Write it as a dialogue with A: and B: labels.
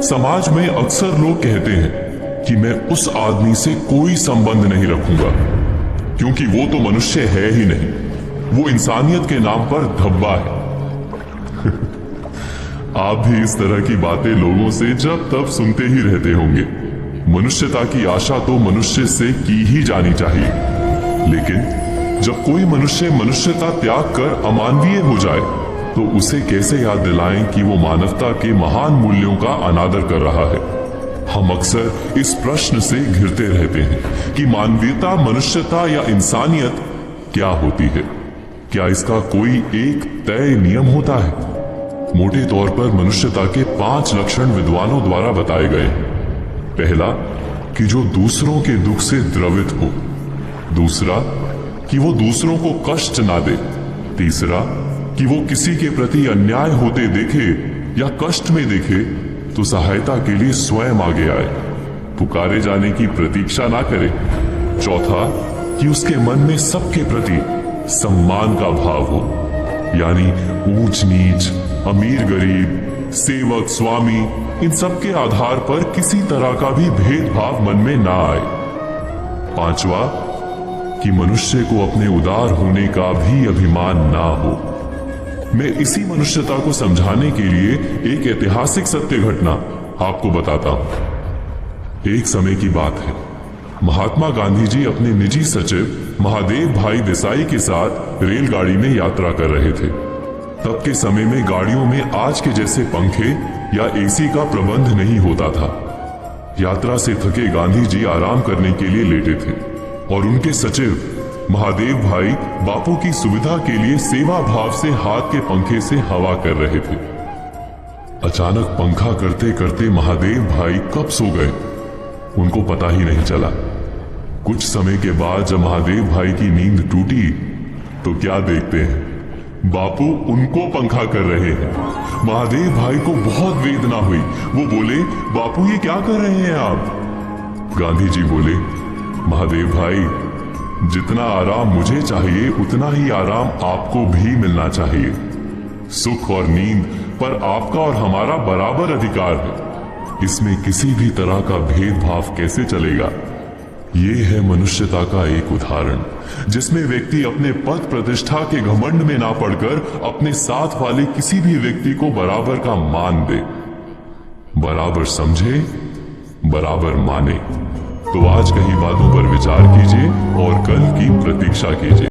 A: समाज में अक्सर लोग कहते हैं कि मैं उस आदमी से कोई संबंध नहीं रखूंगा क्योंकि वो तो मनुष्य है ही नहीं, वो इंसानियत के नाम पर धब्बा है। आप भी इस तरह की बातें लोगों से जब तब सुनते ही रहते होंगे। मनुष्यता की आशा तो मनुष्य से की ही जानी चाहिए, लेकिन जब कोई मनुष्य मनुष्यता त्याग कर अमानवीय हो जाए तो उसे कैसे याद दिलाएं कि वो मानवता के महान मूल्यों का अनादर कर रहा है। हम अक्सर इस प्रश्न से घिरते रहते हैं कि मानवीयता, मनुष्यता या इंसानियत क्या होती है। क्या इसका कोई एक तय नियम होता है? मोटे तौर पर मनुष्यता के 5 लक्षण विद्वानों द्वारा बताए गए हैं। पहला, कि जो दूसरों के दुख से द्रवित हो। दूसरा, कि वो दूसरों को कष्ट ना दे। तीसरा, कि वो किसी के प्रति अन्याय होते देखे या कष्ट में देखे तो सहायता के लिए स्वयं आगे आए, पुकारे जाने की प्रतीक्षा ना करे। चौथा, कि उसके मन में सबके प्रति सम्मान का भाव हो, यानी ऊंच नीच, अमीर गरीब, सेवक स्वामी, इन सब के आधार पर किसी तरह का भी भेदभाव मन में ना आए। पांचवा, कि मनुष्य को अपने उदार होने का भी अभिमान ना हो। मैं इसी मनुष्यता को समझाने के लिए एक ऐतिहासिक सत्य घटना आपको बताता हूं। एक समय की बात है, महात्मा गांधी जी अपने निजी सचिव महादेव भाई देसाई के साथ रेलगाड़ी में यात्रा कर रहे थे। तब के समय में गाड़ियों में आज के जैसे पंखे या एसी का प्रबंध नहीं होता था। यात्रा से थके गांधी जी आराम करने के लिए लेटे थे और उनके सचिव महादेव भाई बापू की सुविधा के लिए सेवा भाव से हाथ के पंखे से हवा कर रहे थे। अचानक पंखा करते करते महादेव भाई कब सो गए उनको पता ही नहीं चला। कुछ समय के बाद जब महादेव भाई की नींद टूटी तो क्या देखते हैं, बापू उनको पंखा कर रहे हैं। महादेव भाई को बहुत वेदना हुई। वो बोले, बापू ये क्या कर रहे हैं आप? गांधी जी बोले, महादेव भाई, जितना आराम मुझे चाहिए उतना ही आराम आपको भी मिलना चाहिए। सुख और नींद पर आपका और हमारा बराबर अधिकार है। इसमें किसी भी तरह का भेदभाव कैसे चलेगा? ये है मनुष्यता का एक उदाहरण, जिसमें व्यक्ति अपने पद प्रतिष्ठा के घमंड में ना पड़कर अपने साथ वाले किसी भी व्यक्ति को बराबर का मान दे, बराबर समझे, बराबर माने। तो आज कहीं बातों पर विचार कीजिए और कल की प्रतीक्षा कीजिए।